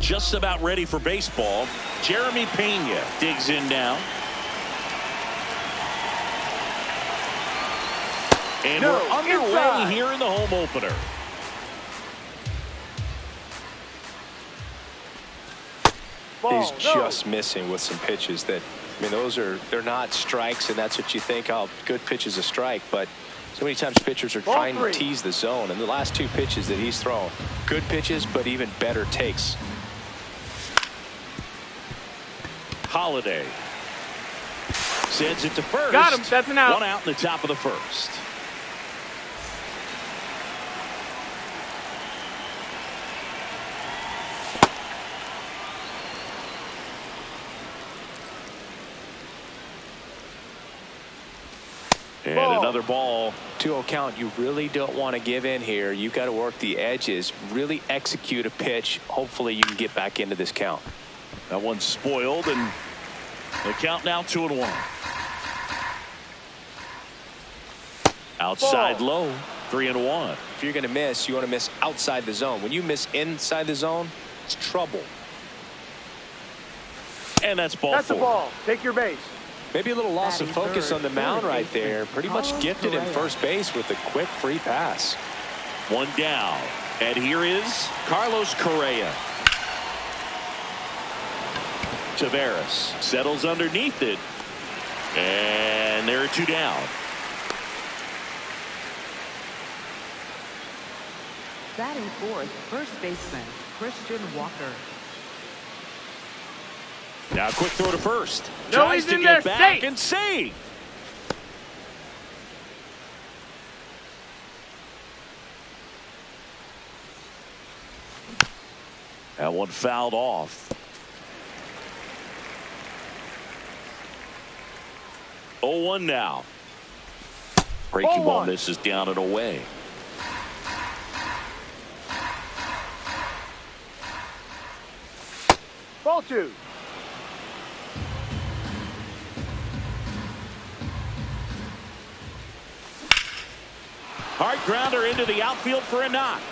just about ready for baseball. Jeremy Pena digs in now. And we're underway here in the home opener. He's just missing with some pitches that, I mean, they're not strikes, and that's what you think, oh, good pitch is a strike, but so many times pitchers are trying to tease the zone, and the last two pitches that he's thrown, good pitches, but even better takes. Holiday sends it to first. Got him. That's an out. One out in the top of the first. And another ball. 2-0 count. You really don't want to give in here. You got to work the edges, really execute a pitch. Hopefully you can get back into this count. That one's spoiled, and the count now 2-1. Outside low, 3-1. If you're going to miss, you want to miss outside the zone. When you miss inside the zone, it's trouble. And that's ball 4. That's a ball. Take your base. Maybe a little loss of focus on the mound right there. Pretty much gifted in first base with a quick free pass. One down. And here is Carlos Correa. Taveras settles underneath it. And there are 2 down. Batting fourth, first baseman Christian Walker. Now quick throw to first. No, Tries he's to in get there. back Safe. and save. That one fouled off. 0-1 now. Breaking ball misses down and away. Ball 2. Hard grounder into the outfield for a knock.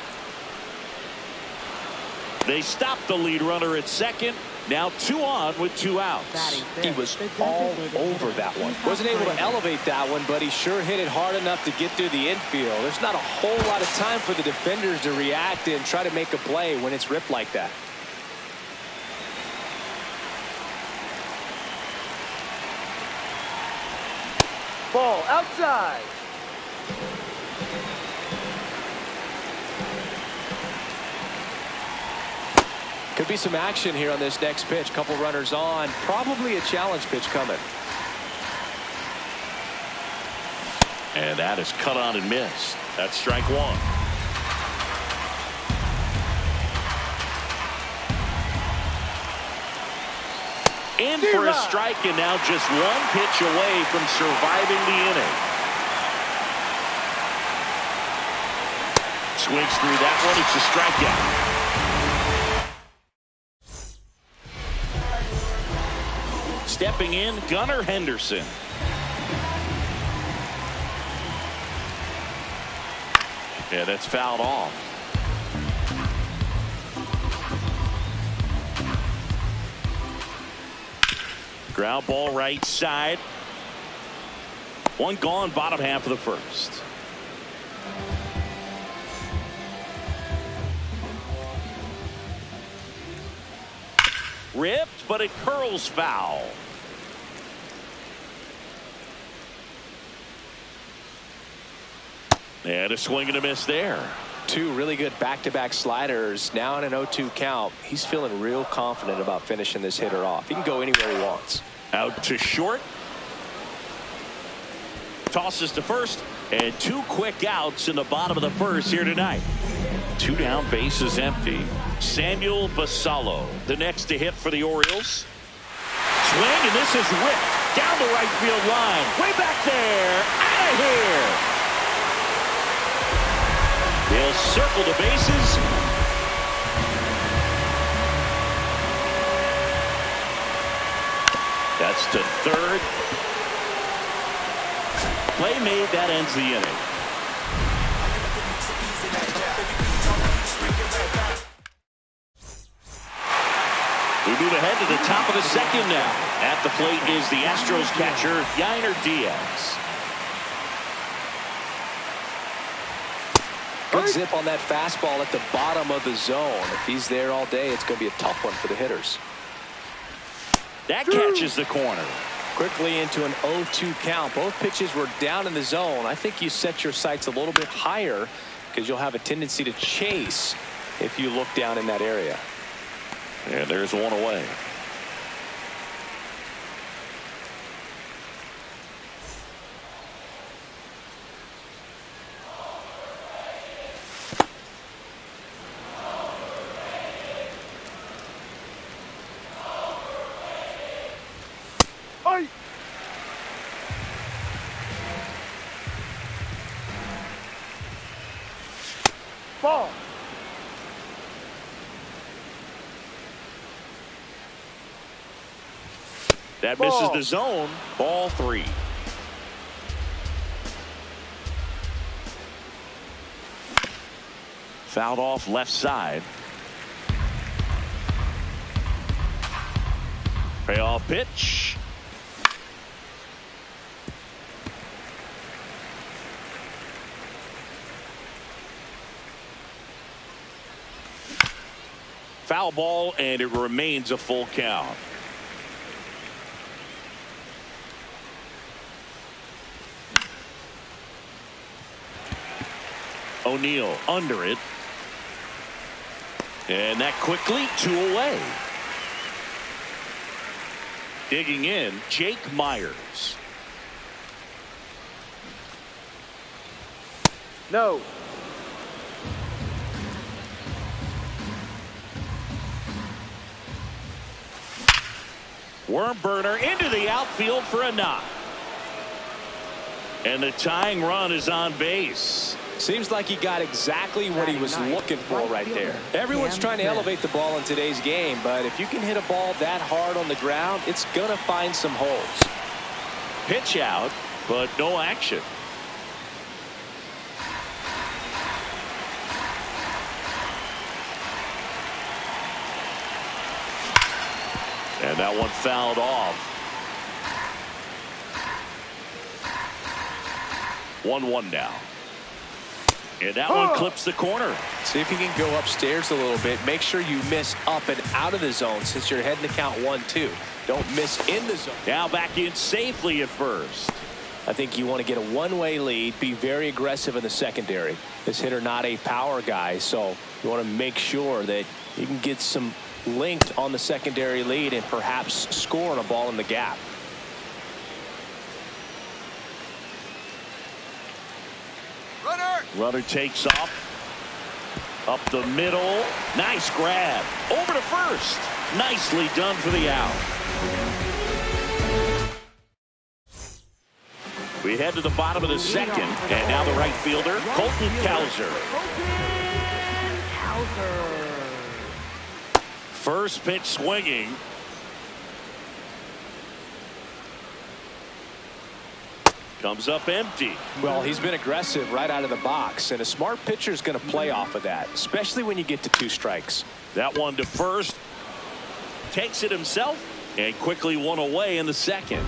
They stopped the lead runner at second. Now 2 on with 2 outs. He was all over that one. Wasn't able to elevate that one, but he sure hit it hard enough to get through the infield. There's not a whole lot of time for the defenders to react and try to make a play when it's ripped like that. Ball outside. Could be some action here on this next pitch. Couple runners on. Probably a challenge pitch coming. And that is cut on and missed. That's strike 1. In for a strike, and now just 1 pitch away from surviving the inning. Swings through that one. It's a strikeout. Stepping in, Gunnar Henderson. Yeah, that's fouled off. Ground ball right side. One gone, bottom half of the first. Ripped, but it curls foul. And a swing and a miss there. 2 really good back-to-back sliders. Now in an 0-2 count. He's feeling real confident about finishing this hitter off. He can go anywhere he wants. Out to short. Tosses to first. And 2 quick outs in the bottom of the first here tonight. 2 down, bases empty. Samuel Basallo, the next to hit for the Orioles. Swing, and this is ripped down the right field line. Way back there. Out of here. They'll circle the bases. That's to third. Play made. That ends the inning. move ahead to the top of the second now. At the plate is the Astros catcher, Yainer Diaz. Good zip on that fastball at the bottom of the zone. If he's there all day, it's going to be a tough one for the hitters. That catches the corner. Quickly into an 0-2 count. Both pitches were down in the zone. I think you set your sights a little bit higher because you'll have a tendency to chase if you look down in that area. And there's one away. Oi! Ball. That misses the zone. Ball 3. Fouled off left side. Payoff pitch. Foul ball, and it remains a full count. O'Neill under it. And that quickly 2 away. Digging in, Jake Myers. No. Worm burner into the outfield for a knock. And the tying run is on base. Seems like he got exactly what he was looking for right there. Everyone's trying to elevate the ball in today's game, but if you can hit a ball that hard on the ground, it's going to find some holes. Pitch out, but no action. And that one fouled off. 1-1 now. And that one clips the corner. See if you can go upstairs a little bit. Make sure you miss up and out of the zone since you're heading to count 1-2. Don't miss in the zone. Now back in safely at first. I think you want to get a one-way lead. Be very aggressive in the secondary. This hitter not a power guy, so you want to make sure that you can get some length on the secondary lead and perhaps score on a ball in the gap. Runner takes off. Up the middle. Nice grab. Over to first. Nicely done for the out. We head to the bottom of the second. And now the right fielder, Colton Cowser. First pitch swinging. Comes up empty. Well, he's been aggressive right out of the box, and a smart pitcher is going to play off of that, especially when you get to 2 strikes. That one to first. Takes it himself and quickly 1 away in the second.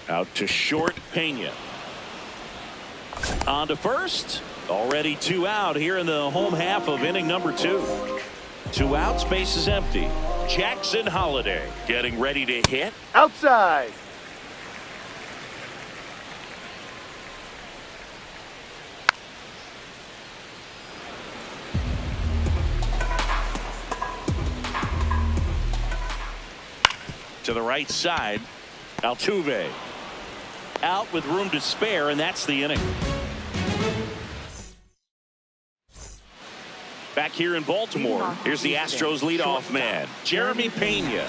Out to short, Pena. On to first. Already 2 out here in the home half of inning number 2. 2 outs, base is empty. Jackson Holiday getting ready to hit. Outside. To the right side. Altuve. Out with room to spare, and that's the inning. Back here in Baltimore, here's the Astros leadoff man, Jeremy Pena.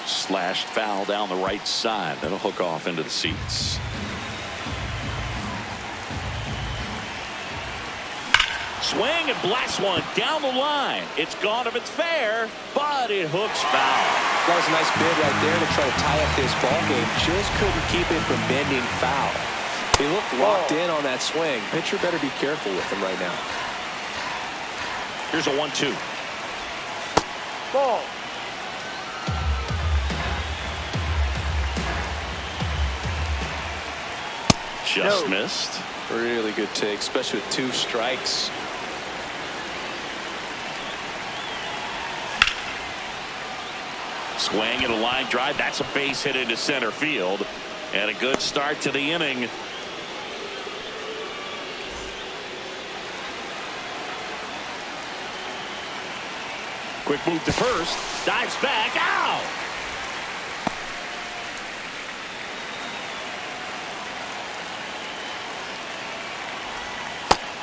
Slashed foul down the right side. That'll hook off into the seats. Swing and blast one down the line. It's gone if it's fair, but it hooks foul. That was a nice bid right there to try to tie up this ball game. Just couldn't keep it from bending foul. He looked locked in on that swing. Pitcher better be careful with him right now. Here's a 1-2. Ball. Just missed. Really good take, especially with 2 strikes. Swing and a line drive. That's a base hit into center field. And a good start to the inning. Quick move to first. Dives back. Out.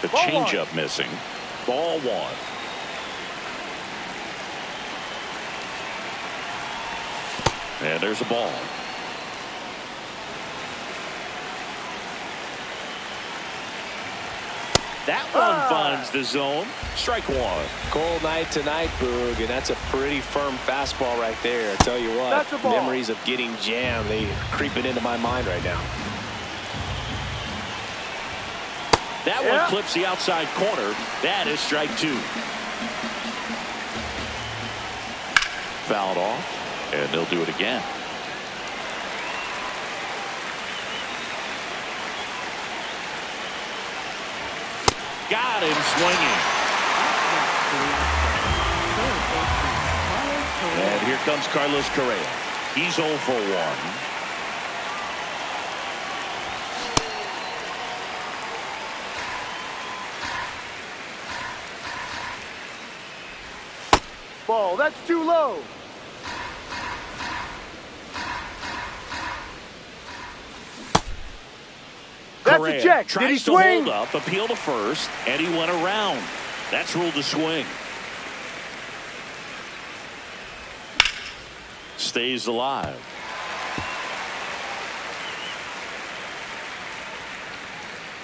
The changeup missing. Ball 1. And there's a ball. That one finds the zone. Strike 1. Cold night tonight, Boog, and that's a pretty firm fastball right there. I tell you what, memories of getting jammed, they are creeping into my mind right now. That one clips the outside corner. That is strike 2. Fouled off, and they'll do it again. Got him swinging. And here comes Carlos Correa. He's 0 for 1. Ball. That's too low. That's a check. Did he swing? Tries to hold up, appeal to first, and he went around. That's ruled a swing. Stays alive.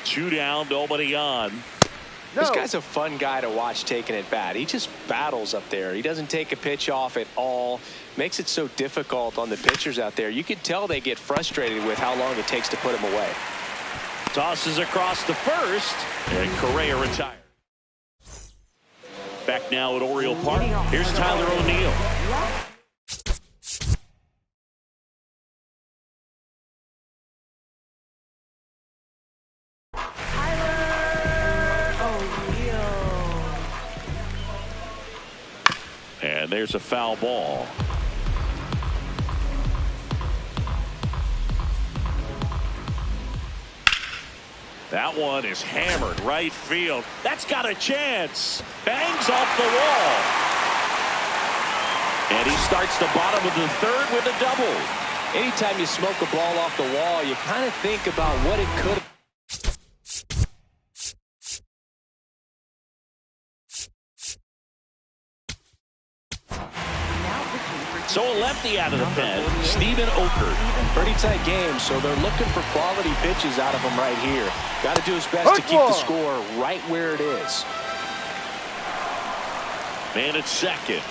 Two down, nobody on. No. This guy's a fun guy to watch taking at bat. He just battles up there. He doesn't take a pitch off at all. Makes it so difficult on the pitchers out there. You can tell they get frustrated with how long it takes to put him away. Tosses across to first, and Correa retired. Back now at Oriole Park. Here's Tyler O'Neill. And there's a foul ball. That one is hammered right field. That's got a chance. Bangs off the wall. And he starts the bottom of the third with a double. Anytime you smoke a ball off the wall, you kind of think about what it could have. So a lefty out of the pen, Steven Okert. Pretty tight game, so they're looking for quality pitches out of him right here. Got to do his best to keep the score right where it is. Man at second.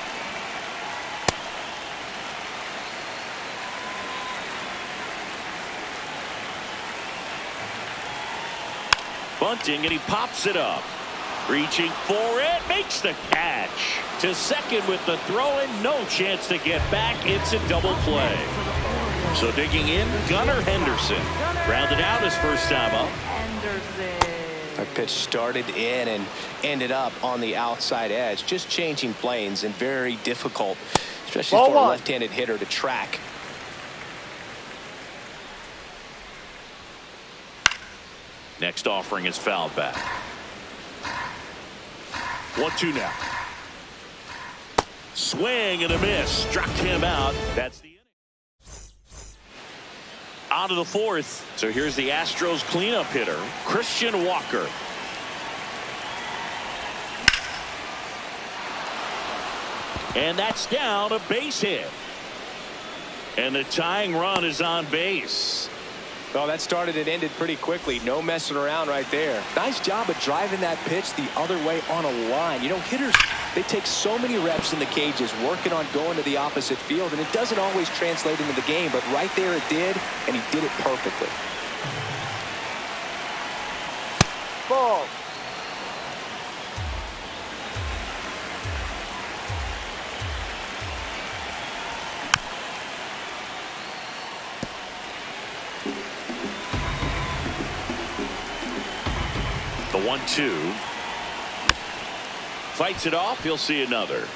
Bunting, and he pops it up. Reaching for it, makes the catch. To second with the throw, and no chance to get back. It's a double play. So digging in, Gunnar Henderson. Rounded out his first time up. That pitch started in and ended up on the outside edge. Just changing planes and very difficult, especially for a left-handed hitter to track. Next offering is fouled back. 1-2 now. Swing and a miss. Struck him out. That's the inning. On to the fourth. So here's the Astros cleanup hitter, Christian Walker. And that's down, a base hit. And the tying run is on base. Well, that started and ended pretty quickly. No messing around right there. Nice job of driving that pitch the other way on a line. You know, hitters, they take so many reps in the cages working on going to the opposite field, and it doesn't always translate into the game, but right there it did, and he did it perfectly. Ball. The 1-2. Fights it off. He'll see another.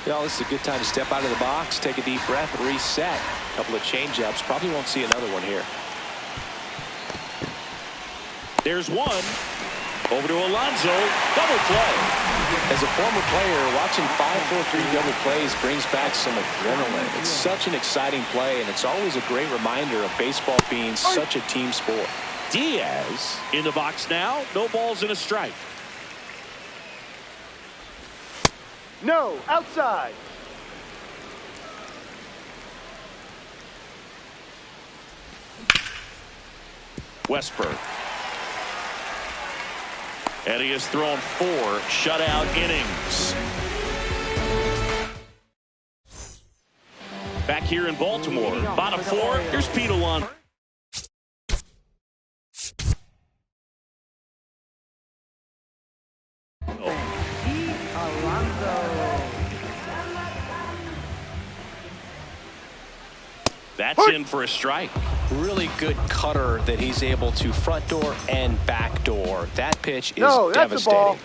You know, this is a good time to step out of the box, take a deep breath, and reset. A couple of change-ups. Probably won't see another one here. There's one. Over to Alonso. Double play. As a former player, watching 5-4-3 double plays brings back some adrenaline. It's such an exciting play, and it's always a great reminder of baseball being such a team sport. Diaz in the box now. No balls and a strike. No, outside. Westberg. And he has thrown 4 shutout innings. Back here in Baltimore, bottom 4, here's Pete Alonso. That's in for a strike. Really good cutter that he's able to front door and back door. That pitch is that's devastating. a ball.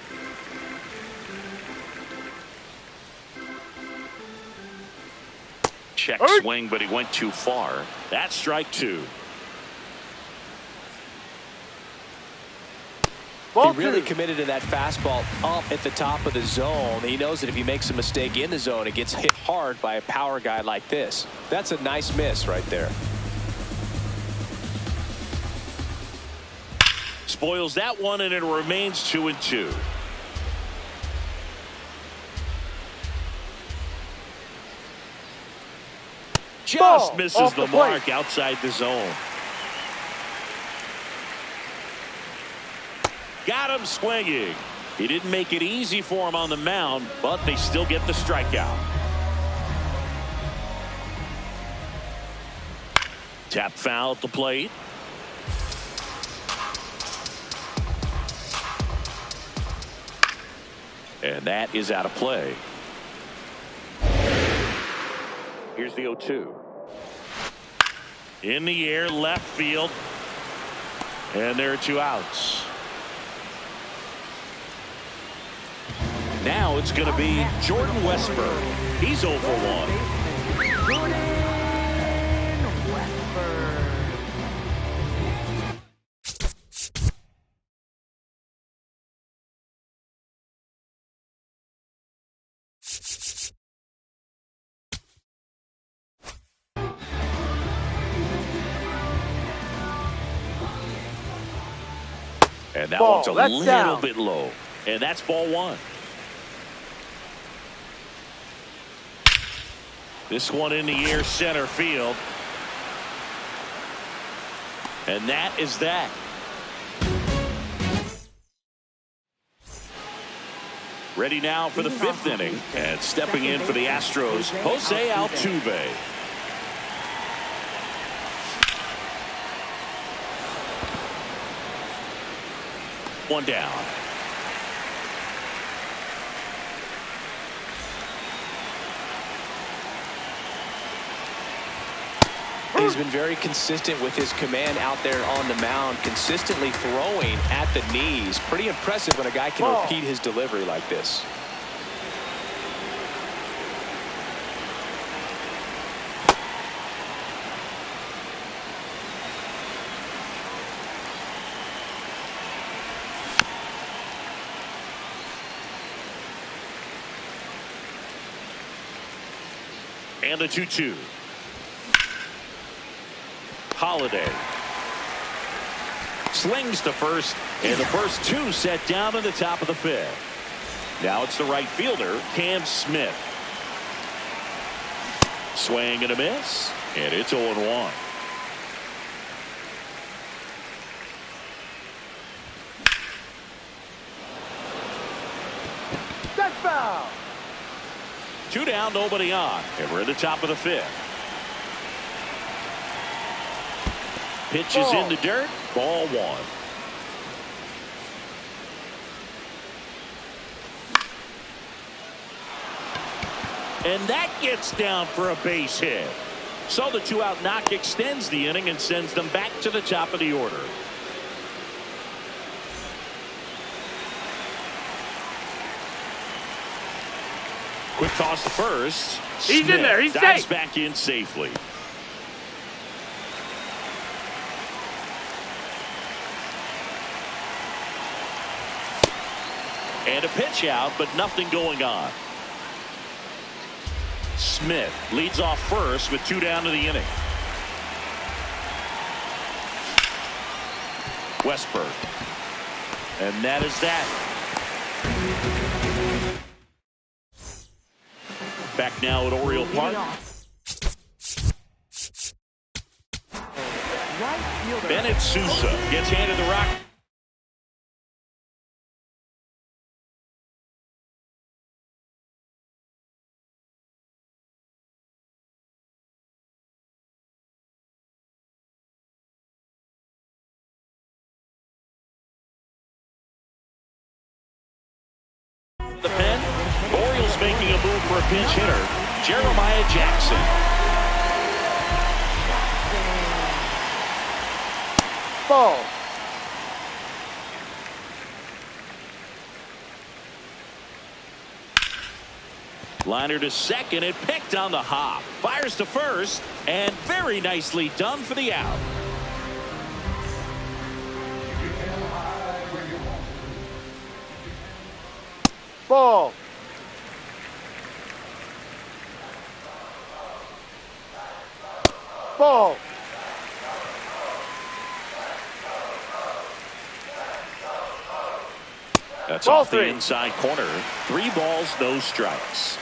Check swing, but he went too far. That's strike 2. Ball he really 2. committed to that fastball up at the top of the zone. He knows that if he makes a mistake in the zone, it gets hit hard by a power guy like this. That's a nice miss right there. Spoils that one, and it remains 2-2. Just misses the mark outside the zone. Got him swinging. He didn't make it easy for him on the mound, but they still get the strikeout. Tap foul at the plate. And that is out of play. Here's the 0-2. In the air, left field. And there are 2 outs. Now it's going to be Jordan Westberg. He's 0 for 1. Jordan Westberg. And that one's a little bit low. And that's ball 1. This one in the air, center field. And that is that. Ready now for the 5th inning. And stepping in for the Astros, Jose Altuve. One down. He's been very consistent with his command out there on the mound, consistently throwing at the knees. Pretty impressive when a guy can repeat his delivery like this. And the 2-2. Holiday slings to first, and the first 2 set down in the top of the 5th. Now it's the right fielder, Cam Smith. Swing and a miss, and it's 0-1. That's foul. 2 down, nobody on. And we're at the top of the 5th. Pitch is in the dirt. Ball 1. And that gets down for a base hit. So the 2-out knock extends the inning and sends them back to the top of the order. Quick toss to first. He's Smith in there. He's dives safe. back in safely. And a pitch out, but nothing going on. Smith leads off first with 2 down to the inning. Westberg. And that is that. Back now at Oriole Park. Bennett Sousa gets handed the rock. The pen. Orioles making a move for a pinch hitter, Jeremiah Jackson. Ball. Liner to second and picked on the hop. Fires to first and very nicely done for the out. Ball. Ball. That's Ball off the 3. inside corner. 3 balls, no strikes.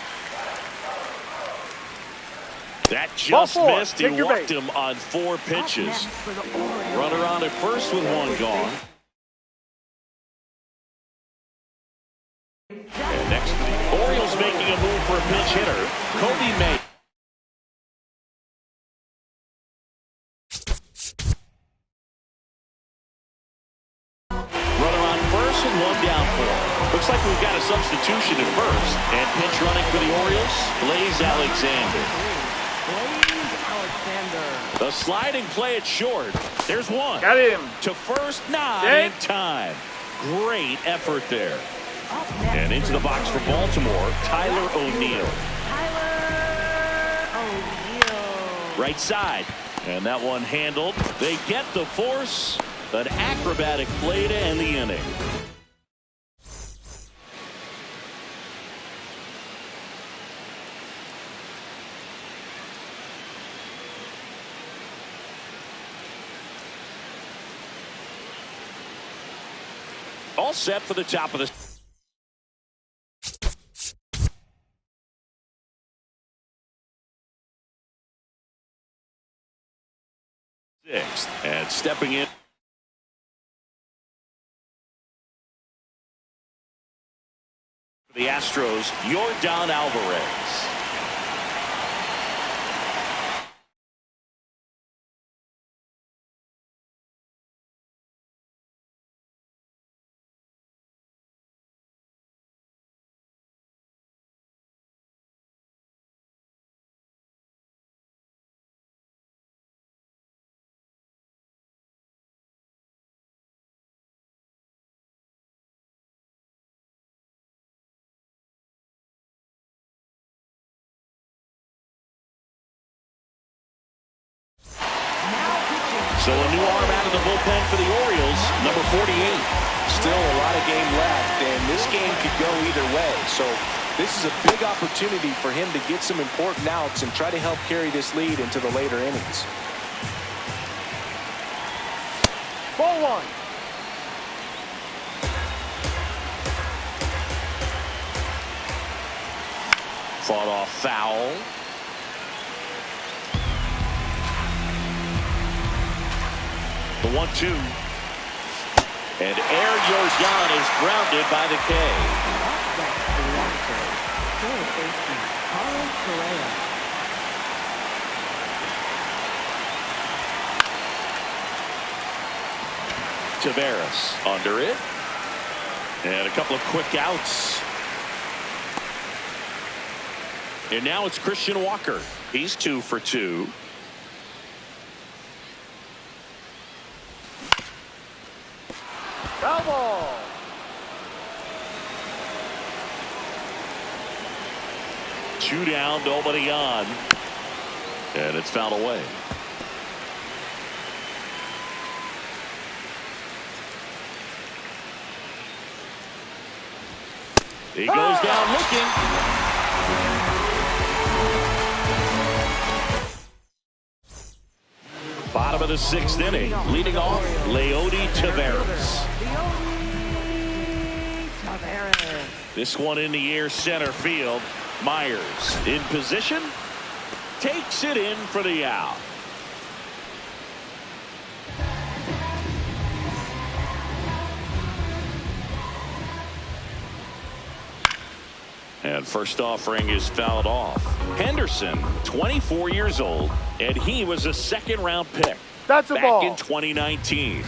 That just Ball 4. missed. He Take your walked base. him on 4 pitches. Up next for the Orioles. Runner on at first with 1 gone. And next, the Orioles making a move for a pinch hitter, Kobe May. Runner on first and 1 down for. Looks like we've got a substitution at first. And pinch running for the Orioles, Blaze Alexander. The sliding play at short. There's 1. Got him. To first, not Dead. in time. Great effort there. Up next And into the box for Baltimore, Tyler O'Neill. Tyler O'Neill. Right side. And that one handled. They get the force. An acrobatic play to end the inning. All set for the top of the 6th. And stepping in for the Astros, Yordan Alvarez. So a new arm out of the bullpen for the Orioles, number 48. Still a lot of game left, and this game could go either way. So this is a big opportunity for him to get some important outs and try to help carry this lead into the later innings. Ball 1. Fought off foul. The 1-2. And Air Yordan is grounded by the K. Taveras under it. And a couple of quick outs. And now it's Christian Walker. He's 2 for 2. Foul ball. Two down, nobody on. And it's fouled away. He goes down looking. Bottom of the 6th inning. Leading off, Leody Taveras. This one in the air, center field. Myers in position. Takes it in for the out. And first offering is fouled off. Henderson, 24 years old, and he was a second-round pick. That's a back ball. in 2019.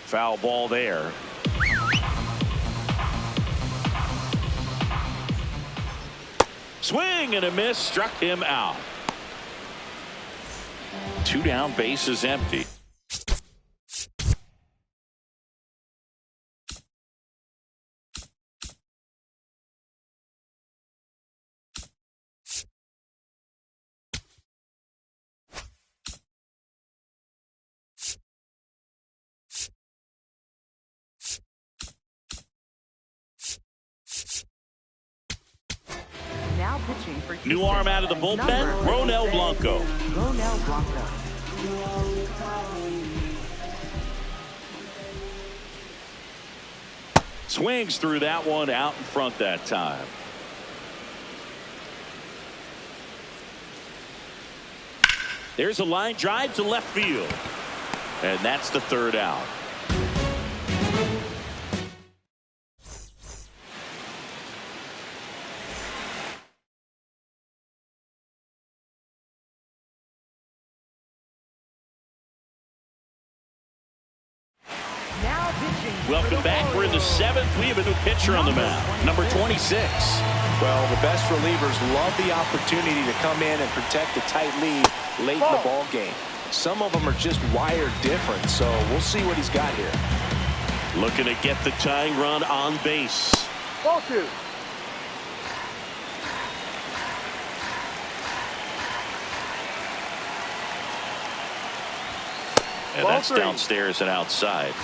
Foul ball there. Swing and a miss, struck him out. 2 down, bases empty. Now pitching for Houston. New arm out of the bullpen, Ronel Blanco. Ronel Blanco. Swings through that one, out in front that time. There's a line drive to left field. And that's the 3rd out. Welcome back. We're in the 7th. We have a new pitcher on the mound, number 26. Well, the best relievers love the opportunity to come in and protect a tight lead late in the ball game. Some of them are just wired different, so we'll see what he's got here. Looking to get the tying run on base. Ball 2. And Ball that's 3. downstairs and outside.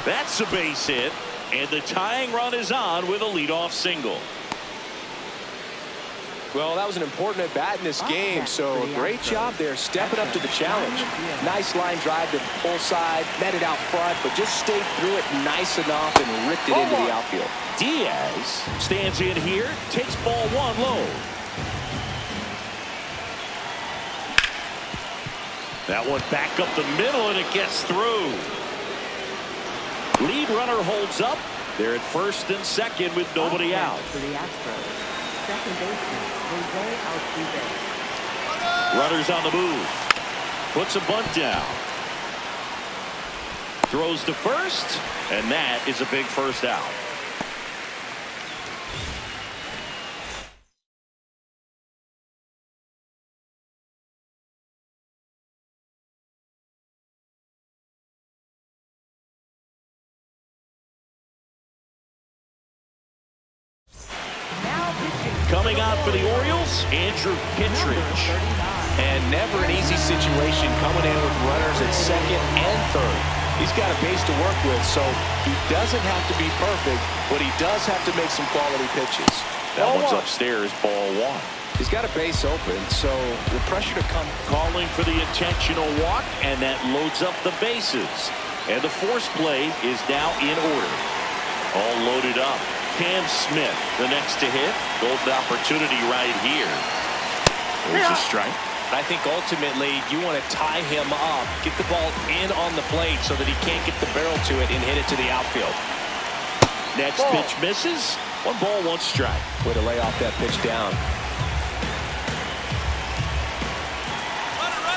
That's a base hit, and the tying run is on with a leadoff single. Well, that was an important at bat in this game, so a great job there stepping up to the challenge. Nice line drive to the pull side, met it out front, but just stayed through it nice enough and ripped it into the outfield. Diaz stands in here, takes ball 1 low. That one back up the middle, and it gets through. Lead runner holds up. They're at 1st and 2nd with nobody out. For the Astros, second baseman Jose Altuve. Runners on the move. Puts a bunt down. Throws to first, and that is a big first out. Coming out for the Orioles, Andrew Kittredge. And never an easy situation coming in with runners at 2nd and 3rd. He's got a base to work with, so he doesn't have to be perfect, but he does have to make some quality pitches. That one's upstairs, ball 1. He's got a base open, so the pressure to come. Calling for the intentional walk, and that loads up the bases. And the force play is now in order. All loaded up. Cam Smith, the next to hit. Golden opportunity right here. There's a strike. I think ultimately you want to tie him up, get the ball in on the plate so that he can't get the barrel to it and hit it to the outfield. Next Ball. pitch misses. 1 ball, 1 strike. Way to lay off that pitch down.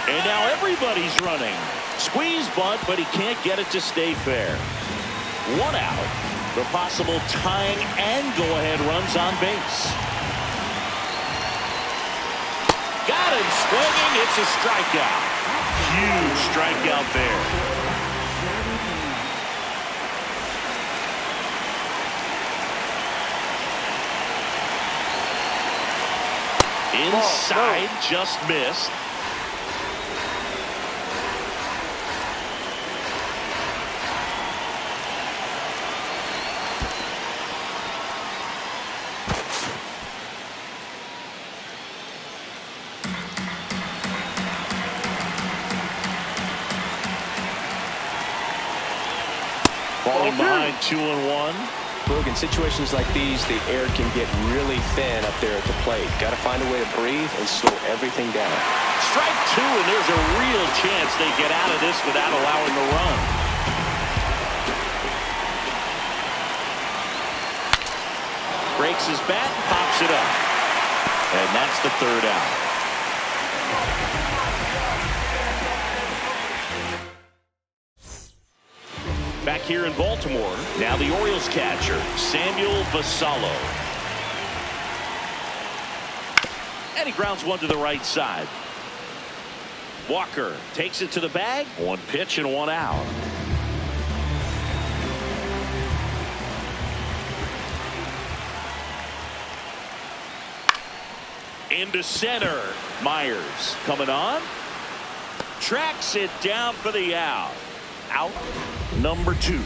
And now everybody's running. Squeeze bunt, but he can't get it to stay fair. 1 out. The possible tying and go-ahead runs on base. Got him swinging. It's a strikeout. Huge strikeout there. Inside, just missed. Falling behind 2-1. Boog, in situations like these, the air can get really thin up there at the plate. Got to find a way to breathe and slow everything down. Strike 2, and there's a real chance they get out of this without allowing the run. Breaks his bat, pops it up. And that's the 3rd out. Back here in Baltimore, now the Orioles catcher, Samuel Basallo. And he grounds one to the right side. Walker takes it to the bag. 1 pitch and 1 out. Into center. Myers coming on. Tracks it down for the out. Out number 2.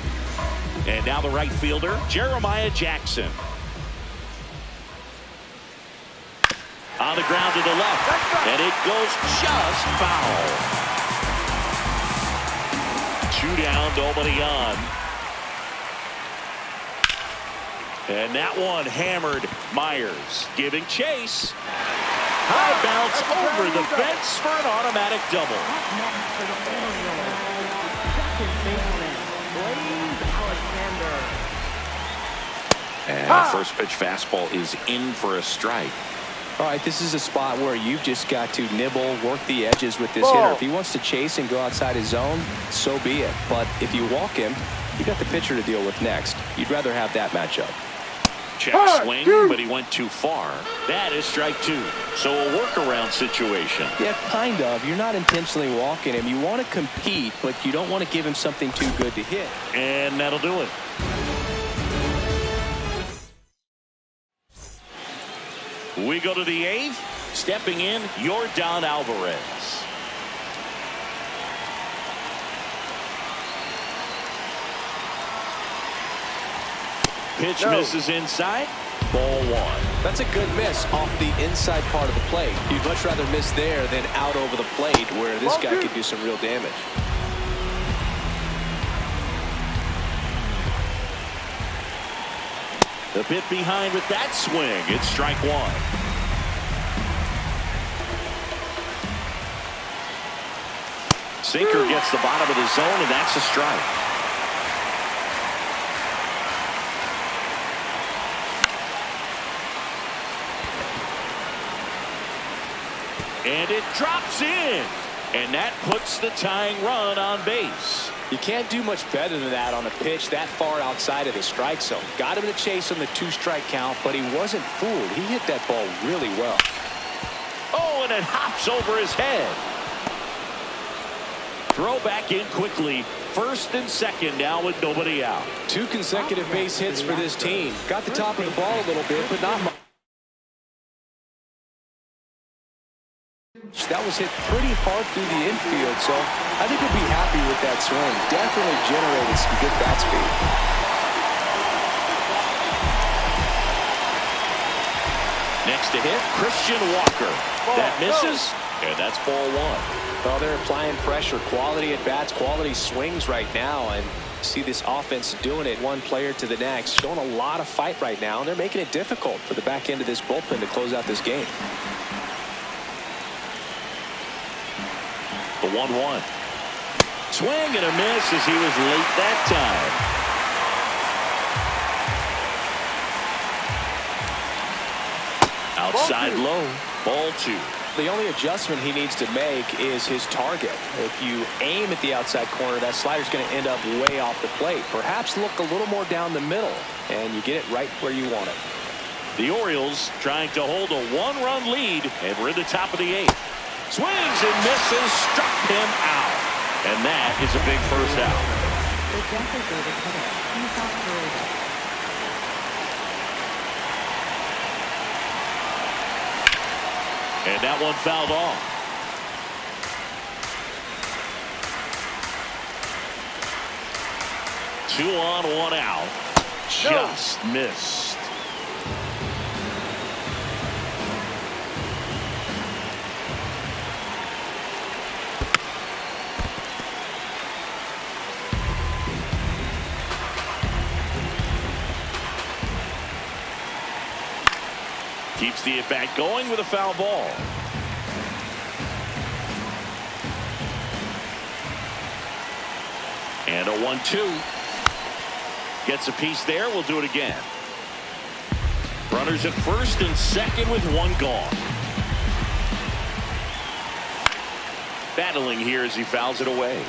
And now the right fielder, Jeremiah Jackson. On the ground to the left. And it goes just foul. 2 down, nobody on. And that one hammered. Myers giving chase. High bounce over the fence for an automatic double. Up next for the Orioles, second baseman, Blaze Alexander. And the first pitch fastball is in for a strike. All right, this is a spot where you've just got to nibble, work the edges with this hitter. If he wants to chase and go outside his zone, so be it. But if you walk him, you got the pitcher to deal with next. You'd rather have that matchup. Check swing, but he went too far. That is strike 2. So a workaround situation. Yeah, kind of. You're not intentionally walking him. You want to compete, but you don't want to give him something too good to hit. And that'll do it. We go to the 8th. Stepping in, Yordan Alvarez. Pitch misses inside. Ball 1. That's a good miss off the inside part of the plate. You'd much rather miss there than out over the plate where this guy could do some real damage. The bit behind with that swing. It's strike 1. Sinker gets the bottom of the zone, and that's a strike. And it drops in. And that puts the tying run on base. You can't do much better than that on a pitch that far outside of the strike zone. Got him to chase on the 2-strike count, but he wasn't fooled. He hit that ball really well. Oh, and it hops over his head. Throw back in quickly. First and second now with nobody out. 2 consecutive base hits for this team. Got the top of the ball a little bit, but not much. That was hit pretty hard through the infield, so I think we'll be happy with that swing. Definitely generated some good bat speed. Next to hit, Christian Walker. That misses, and that's ball 1. Well, they're applying pressure, quality at bats, quality swings right now, and see this offense doing it one player to the next, showing a lot of fight right now, and they're making it difficult for the back end of this bullpen to close out this game. The 1-1. Swing and a miss as he was late that Outside low, ball 2. The only adjustment he needs to make is his target. If you aim at the outside corner, that slider's going to end up way off the plate. Perhaps look a little more down the middle, and you get it right where you want it. The Orioles trying to hold a 1-run lead, and we're in the top of the 8th. Swings and misses, struck him out. And that is a big first out. The designated hitter, he's operated. And that one fouled off. Two on, one out. Just missed. Keeps the at-bat going with a foul ball. And a 1-2. Gets a piece there. We'll do it again. Runners at first and second with one gone. Battling here as he fouls it away.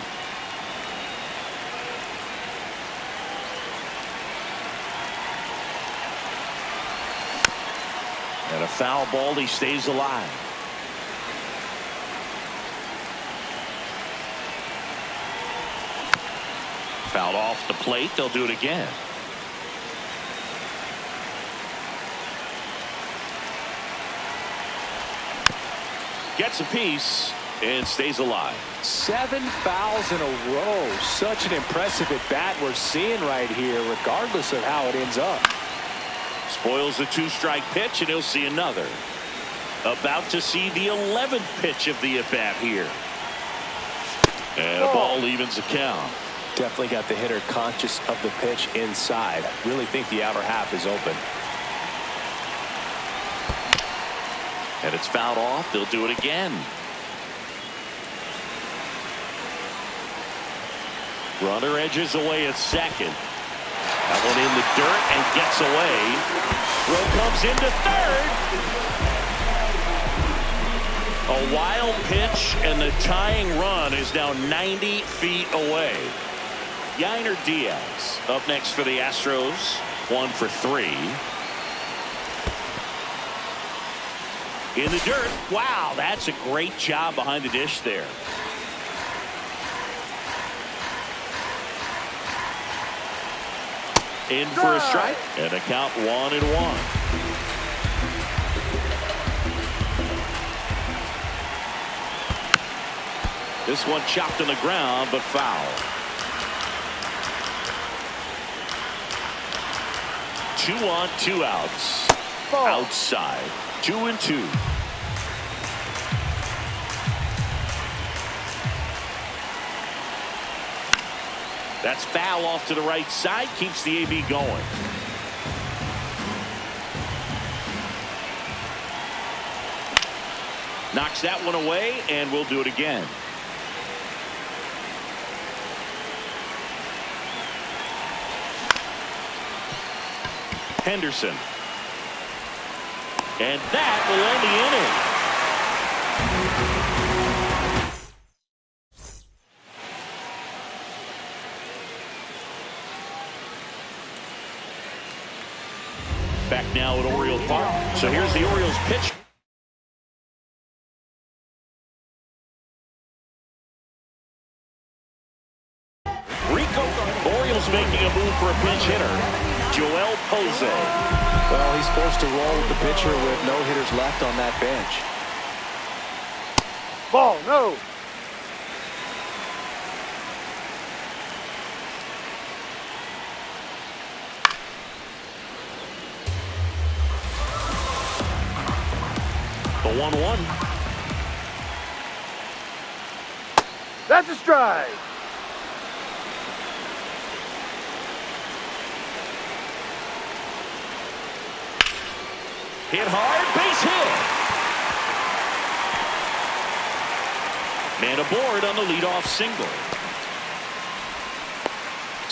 And a foul ball. He stays alive. Fouled off the plate. They'll do it again. Gets a piece and stays alive. 7 fouls in a row. Such an impressive at bat we're seeing right here, regardless of how it ends up. Spoils a 2-strike pitch, and he'll see another. About to see the 11th pitch of the at-bat here. And a ball evens the count. Definitely got the hitter conscious of the pitch inside. Really think the outer half is open. And it's fouled off. They'll do it again. Runner edges away at second. That one in the dirt and gets away. Throw comes into third. A wild pitch, and the tying run is now 90 feet away. Yainer Diaz up next for the Astros. 1 for 3. In the dirt. Wow, that's a great job behind the dish there. In for a strike, and a count 1-1. This one chopped on the ground, but foul. 2 on, 2 outs. Outside. 2-2. That's foul off to the right side. Keeps the AB going. Knocks that one away, and we'll do it again. Henderson. And that will end the inning. Back now at Oriole Park. So here's the Orioles pitch. Rico. Orioles making a move for a pinch hitter. Joel Pose. Well, he's forced to roll with the pitcher with no hitters left on that bench. Ball, no. The 1-1. That's a strike. Hit hard, base hit. Man aboard on the leadoff single.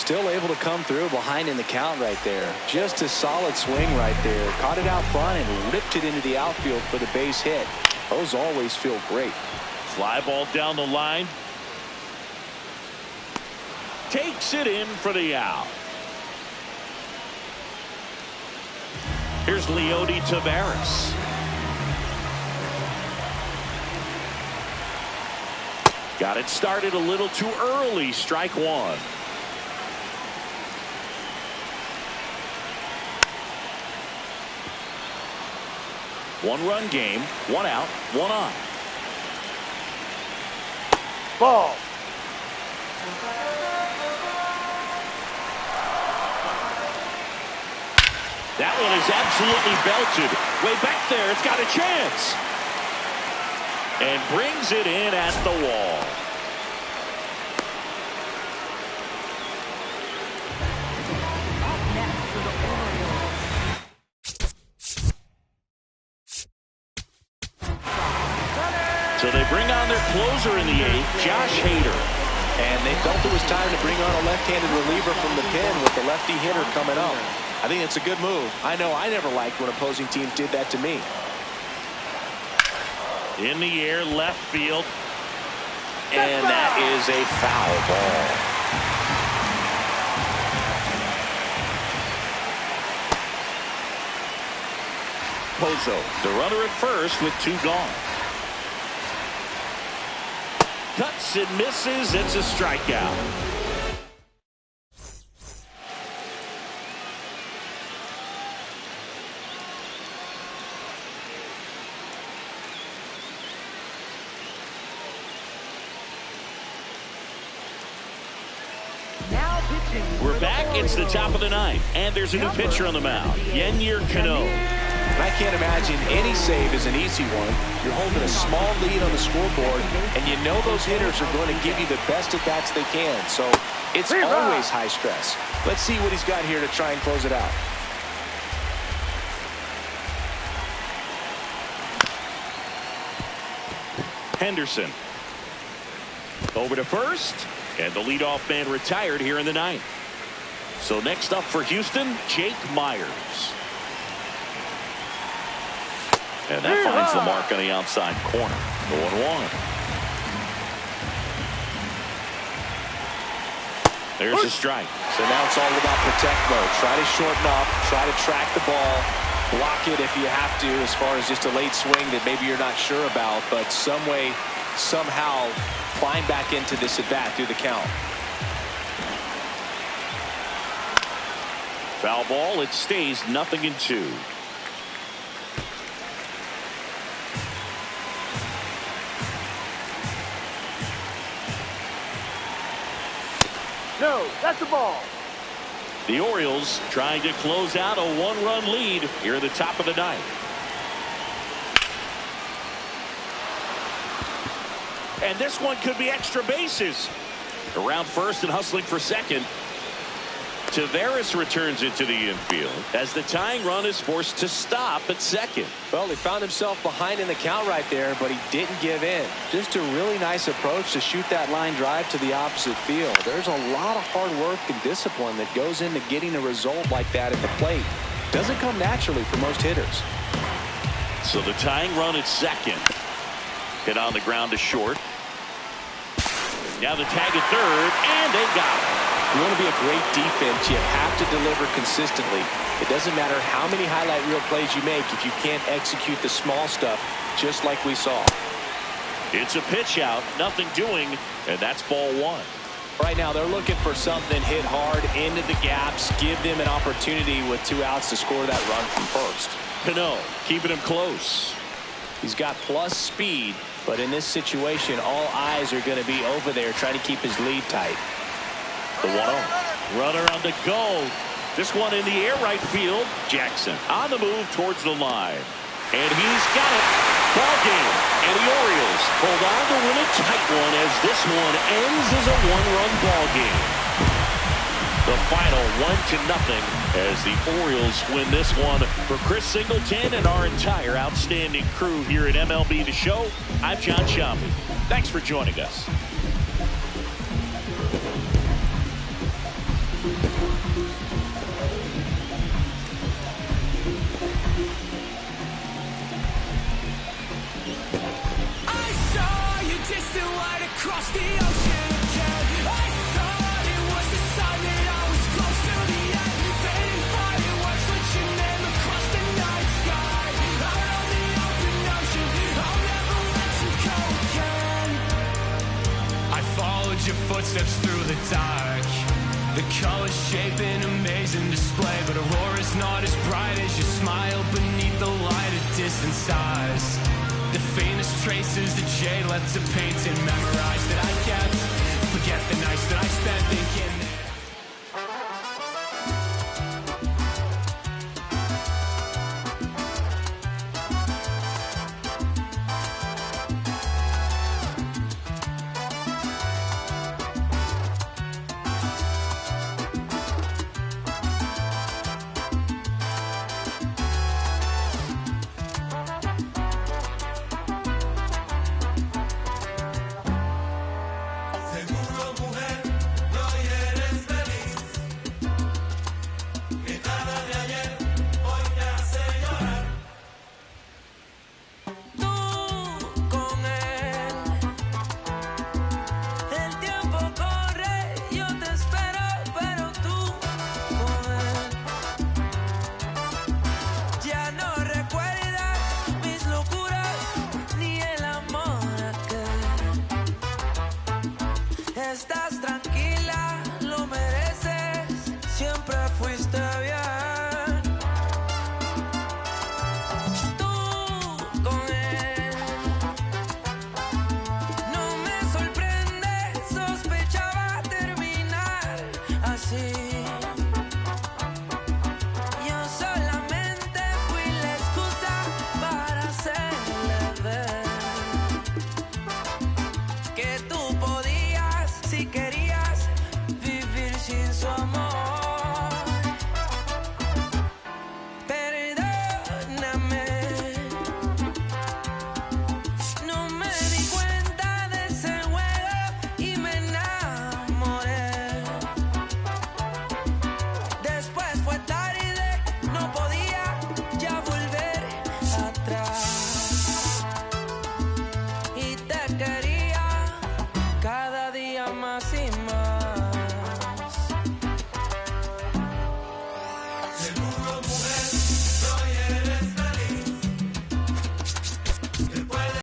Still able to come through behind in the count right there. Just a solid swing right there. Caught it out front and ripped it into the outfield for the base hit. Those always feel great. Fly ball down the line. Takes it in for the out. Here's Leody Taveras. Got it started a little too early. Strike one. One-run game, one out, one on. Ball. That one is absolutely belted. Way back there, it's got a chance. And brings it in at the wall. Up next for the Orioles. So they bring on their closer in the eighth, Josh Hader. And they felt it was time to bring on a left-handed reliever from the pen with the lefty hitter coming up. I think it's a good move. I know I never liked when opposing teams did that to me. In the air, left field. And that is a foul ball. Pozo, the runner at first with two gone. Cuts and misses. It's a strikeout. Now pitching. We're back. It's the top of the ninth. And there's a new pitcher on the mound. Yennier Cano. I can't imagine any save is an easy one. You're holding a small lead on the scoreboard, and you know those hitters are going to give you the best at-bats they can. So it's always high stress. Let's see what he's got here to try and close it out. Henderson. Over to first. And the leadoff man retired here in the ninth. So next up for Houston, Jake Myers. And that finds the mark on the outside corner. 0-1. There's a strike. So now it's all about protect mode. Try to shorten up. Try to track the ball. Block it if you have to, as far as just a late swing that maybe you're not sure about. But some way, somehow, climb back into this at bat through the count. Foul ball. It stays 0-2. No, that's a ball. The Orioles trying to close out a one-run lead here at the top of the ninth. And this one could be extra bases. Around first and hustling for second. Taveras returns into the infield as the tying run is forced to stop at second. Well, he found himself behind in the count right there, but he didn't give in. Just a really nice approach to shoot that line drive to the opposite field. There's a lot of hard work and discipline that goes into getting a result like that at the plate. Doesn't come naturally for most hitters. So the tying run at second. Hit on the ground to short. Now the tag at third, and they got it. You want to be a great defense, you have to deliver consistently. It doesn't matter how many highlight reel plays you make if you can't execute the small stuff, just like we saw. It's a pitch out, nothing doing, and that's ball one. Right now they're looking for something hit hard into the gaps, give them an opportunity with 2 outs to score that run from first. Cano keeping him close. He's got plus speed, but in this situation all eyes are going to be over there trying to keep his lead tight. The 1-0. Runner on the go. This one in the air right field. Jackson on the move towards the line. And he's got it. Ball game. And the Orioles hold on to win a tight one as this one ends as a one-run ball game. The final 1-0 as the Orioles win this one. For Chris Singleton and our entire outstanding crew here at MLB The Show, I'm John Shambi. Thanks for joining us. the ocean again. I thought it was the sign that I was close to the end. Fading fireworks switching name across the night sky. Out on the open ocean, I'll never let you go again. I followed your footsteps through the dark. The colors shape an amazing display, but aurora's not as bright as your smile beneath the light of distant stars. The faintest traces of jade left to paint and memorize that I kept. Forget the nights that I spent.